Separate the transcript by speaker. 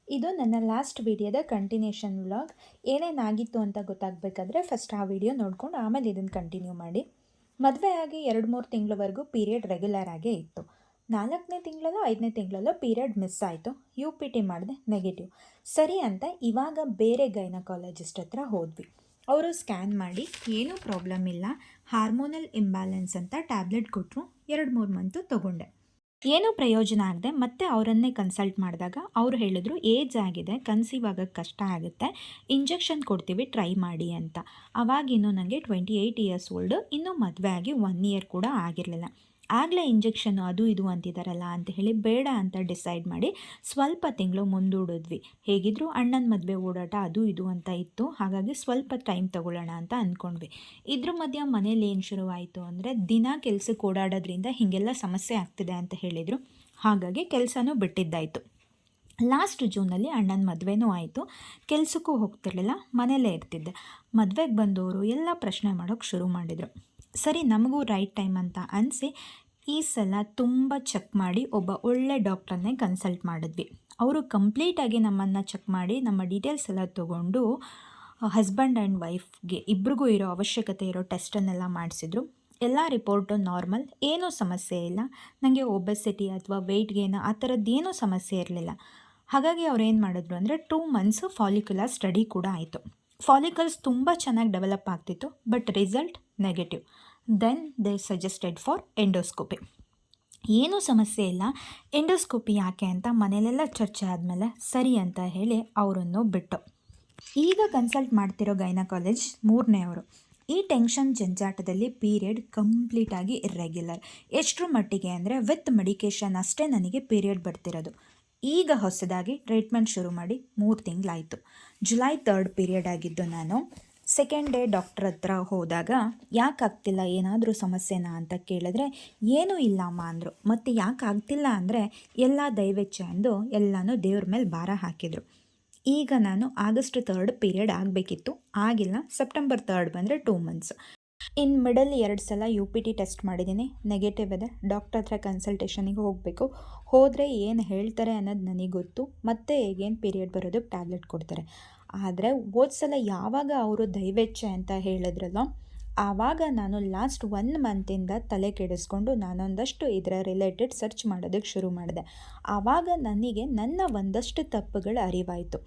Speaker 1: ಇದು ನನ್ನ ಲಾಸ್ಟ್ ವಿಡಿಯೋದ ಕಂಟಿನ್ಯೂಷನ್ ವ್ಲಾಗ್. ಏನೇನಾಗಿತ್ತು ಅಂತ ಗೊತ್ತಾಗಬೇಕಾದ್ರೆ ಫಸ್ಟ್ ಆ ವಿಡಿಯೋ ನೋಡ್ಕೊಂಡು ಆಮೇಲೆ ಇದನ್ನು ಕಂಟಿನ್ಯೂ ಮಾಡಿ. ಮದುವೆ ಆಗಿ 2-3 ತಿಂಗಳವರೆಗೂ ಪೀರಿಯಡ್ ರೆಗ್ಯುಲರ್ ಆಗೇ ಇತ್ತು. 4ನೇ ತಿಂಗಳಲ್ಲೋ 5ನೇ ತಿಂಗಳಲ್ಲೋ ಪೀರಿಯಡ್ ಮಿಸ್ ಆಯಿತು. UPT ಮಾಡಿದೆ, ನೆಗೆಟಿವ್. ಸರಿ ಅಂತ ಇವಾಗ ಬೇರೆ ಗೈನಕಾಲಜಿಸ್ಟ್ ಹತ್ರ ಹೋದ್ವಿ. ಅವರು ಸ್ಕ್ಯಾನ್ ಮಾಡಿ ಏನೂ ಪ್ರಾಬ್ಲಮ್ ಇಲ್ಲ, ಹಾರ್ಮೋನಲ್ ಇಂಬ್ಯಾಲೆನ್ಸ್ ಅಂತ ಟ್ಯಾಬ್ಲೆಟ್ ಕೊಟ್ಟರು. 2-3 ಮಂತು ತೊಗೊಂಡೆ. ಏನೂ ಪ್ರಯೋಜನ ಆಗದೆ ಮತ್ತೆ ಅವರನ್ನೇ ಕನ್ಸಲ್ಟ್ ಮಾಡಿದಾಗ ಅವರು ಹೇಳಿದ್ರು, ಏಜ್ ಆಗಿದೆ, ಕನ್ಸೀವ್ ಆಗೋಕ್ಕೆ ಕಷ್ಟ ಆಗುತ್ತೆ, ಇಂಜೆಕ್ಷನ್ ಕೊಡ್ತೀವಿ, ಟ್ರೈ ಮಾಡಿ ಅಂತ. ಅವಾಗಿನ್ನೂ ನನಗೆ 28 ಇಯರ್ಸ್ ಓಲ್ಡು, ಇನ್ನೂ ಮದುವೆ ಆಗಿ 1 ಇಯರ್ ಕೂಡ ಆಗಿರಲಿಲ್ಲ. ಆಗಲೇ ಇಂಜೆಕ್ಷನ್ನು ಅದು ಇದು ಅಂತಿದ್ದಾರಲ್ಲ ಅಂತ ಹೇಳಿ ಬೇಡ ಅಂತ ಡಿಸೈಡ್ ಮಾಡಿ ಸ್ವಲ್ಪ ತಿಂಗಳು ಮುಂದೂಡಿದ್ವಿ. ಹೇಗಿದ್ದರೂ ಅಣ್ಣನ ಮದುವೆ ಓಡಾಟ ಅದು ಇದು ಅಂತ ಇತ್ತು, ಹಾಗಾಗಿ ಸ್ವಲ್ಪ ಟೈಮ್ ತಗೊಳ್ಳೋಣ ಅಂತ ಅಂದ್ಕೊಂಡ್ವಿ. ಇದ್ರ ಮಧ್ಯೆ ಮನೇಲಿ ಏನು ಶುರುವಾಯಿತು ಅಂದರೆ, ದಿನ ಕೆಲಸಕ್ಕೆ ಓಡಾಡೋದ್ರಿಂದ ಹೀಗೆಲ್ಲ ಸಮಸ್ಯೆ ಆಗ್ತಿದೆ ಅಂತ ಹೇಳಿದರು. ಹಾಗಾಗಿ ಕೆಲಸನೂ ಬಿಟ್ಟಿದ್ದಾಯಿತು. ಲಾಸ್ಟ್ ಜೂನಲ್ಲಿ ಅಣ್ಣನ ಮದುವೆನೂ ಆಯಿತು. ಕೆಲಸಕ್ಕೂ ಹೋಗ್ತಿರ್ಲಿಲ್ಲ, ಮನೇಲೇ ಇರ್ತಿದ್ದೆ. ಮದುವೆಗೆ ಬಂದವರು ಎಲ್ಲ ಪ್ರಶ್ನೆ ಮಾಡೋಕ್ಕೆ ಶುರು ಮಾಡಿದರು. ಸರಿ, ನಮಗೂ ರೈಟ್ ಟೈಮ್ ಅಂತ ಅನಿಸಿ ಈ ಸಲ ತುಂಬ ಚೆಕ್ ಮಾಡಿ ಒಬ್ಬ ಒಳ್ಳೆ ಡಾಕ್ಟ್ರನ್ನೇ ಕನ್ಸಲ್ಟ್ ಮಾಡಿದ್ವಿ. ಅವರು ಕಂಪ್ಲೀಟಾಗಿ ನಮ್ಮನ್ನು ಚೆಕ್ ಮಾಡಿ ನಮ್ಮ ಡೀಟೇಲ್ಸ್ ಎಲ್ಲ ತೊಗೊಂಡು ಹಸ್ಬೆಂಡ್ ಆ್ಯಂಡ್ ವೈಫ್ಗೆ ಇಬ್ರಿಗೂ ಇರೋ ಅವಶ್ಯಕತೆ ಇರೋ ಟೆಸ್ಟನ್ನೆಲ್ಲ ಮಾಡಿಸಿದ್ರು. ಎಲ್ಲ ರಿಪೋರ್ಟು ನಾರ್ಮಲ್, ಏನೂ ಸಮಸ್ಯೆ ಇಲ್ಲ. ನನಗೆ ಒಬೆಸಿಟಿ ಅಥವಾ ವೆಯ್ಟ್ ಗೇನ್ ಆ ಥರದ್ದೇನೂ ಸಮಸ್ಯೆ ಇರಲಿಲ್ಲ. ಹಾಗಾಗಿ ಅವ್ರು ಏನು ಮಾಡಿದ್ರು ಅಂದರೆ 2 ಮಂತ್ಸು ಫಾಲಿಕ್ಯುಲರ್ ಸ್ಟಡಿ ಕೂಡ ಆಯಿತು. ಫಾಲಿಕಲ್ಸ್ ತುಂಬ ಚೆನ್ನಾಗಿ ಡೆವಲಪ್ ಆಗ್ತಿತ್ತು, but result negative. Then they suggested for endoscopy. ಏನೂ ಸಮಸ್ಯೆ ಇಲ್ಲ, ಎಂಡೋಸ್ಕೋಪಿ ಯಾಕೆ ಅಂತ ಮನೇಲೆಲ್ಲ ಚರ್ಚೆ ಆದಮೇಲೆ ಸರಿ ಅಂತ ಹೇಳಿ ಅವರನ್ನು ಬಿಟ್ಟು ಈಗ ಕನ್ಸಲ್ಟ್ ಮಾಡ್ತಿರೋ ಗೈನಕಾಲಜ್ 3ನೇಯವರು. ಈ ಟೆನ್ಷನ್ ಜಂಜಾಟದಲ್ಲಿ ಪೀರಿಯಡ್ ಕಂಪ್ಲೀಟಾಗಿ ಇರ್ರೆಗ್ಯುಲರ್. ಎಷ್ಟರ ಮಟ್ಟಿಗೆ ಅಂದರೆ ವಿತ್ ಮೆಡಿಕೇಷನ್ ಅಷ್ಟೇ ನನಗೆ ಪೀರಿಯಡ್ ಬರ್ತಿರೋದು. ಈಗ ಹೊಸದಾಗಿ ಟ್ರೀಟ್ಮೆಂಟ್ ಶುರು ಮಾಡಿ 3 ತಿಂಗಳಾಯಿತು. ಜುಲೈ 3 ಪೀರಿಯಡ್ ಆಗಿದ್ದು ನಾನು. ಸೆಕೆಂಡ್ ಡೇ ಡಾಕ್ಟ್ರ್ ಹತ್ರ ಹೋದಾಗ ಯಾಕೆ ಆಗ್ತಿಲ್ಲ, ಏನಾದರೂ ಸಮಸ್ಯೆನಾ ಅಂತ ಕೇಳಿದ್ರೆ ಏನೂ ಇಲ್ಲ ಅಮ್ಮ ಅಂದರು. ಮತ್ತು ಯಾಕೆ ಆಗ್ತಿಲ್ಲ ಅಂದರೆ ಎಲ್ಲ ದೈವೇಚ್ಛೆ ಅಂದು ಎಲ್ಲನೂ ದೇವ್ರ ಮೇಲೆ ಭಾರ ಹಾಕಿದರು. ಈಗ ನಾನು ಆಗಸ್ಟ್ 3 ಪೀರಿಯಡ್ ಆಗಬೇಕಿತ್ತು, ಆಗಿಲ್ಲ. ಸೆಪ್ಟೆಂಬರ್ 3 ಬಂದರೆ 2 ಮಂತ್ಸ್. ಇನ್ನು ಮಿಡಲ್ 2 ಸಲ UPT ಟೆಸ್ಟ್ ಮಾಡಿದ್ದೀನಿ, ನೆಗೆಟಿವ್ ಇದೆ. ಡಾಕ್ಟರ್ ಹತ್ರ ಕನ್ಸಲ್ಟೇಷನಿಗೆ ಹೋಗಬೇಕು. ಹೋದರೆ ಏನು ಹೇಳ್ತಾರೆ ಅನ್ನೋದು ನನಗೆ ಗೊತ್ತು. ಮತ್ತೆ ಹೇಗೇನು ಪೀರಿಯಡ್ ಬರೋದಕ್ಕೆ ಟ್ಯಾಬ್ಲೆಟ್ ಕೊಡ್ತಾರೆ. ಆದರೆ ಸಲ ಯಾವಾಗ ಅವರು ದೈವೇಚ್ಛೆ ಅಂತ ಹೇಳಿದ್ರಲ್ಲೋ, ಆವಾಗ ನಾನು ಲಾಸ್ಟ್ 1 ಮಂತಿಂದ ತಲೆ ಕೆಡಿಸ್ಕೊಂಡು ನಾನೊಂದಷ್ಟು ಇದರ ರಿಲೇಟೆಡ್ ಸರ್ಚ್ ಮಾಡೋದಕ್ಕೆ ಶುರು ಮಾಡಿದೆ. ಆವಾಗ ನನಗೆ ನನ್ನ ಒಂದಷ್ಟು ತಪ್ಪುಗಳ ಅರಿವಾಯಿತು.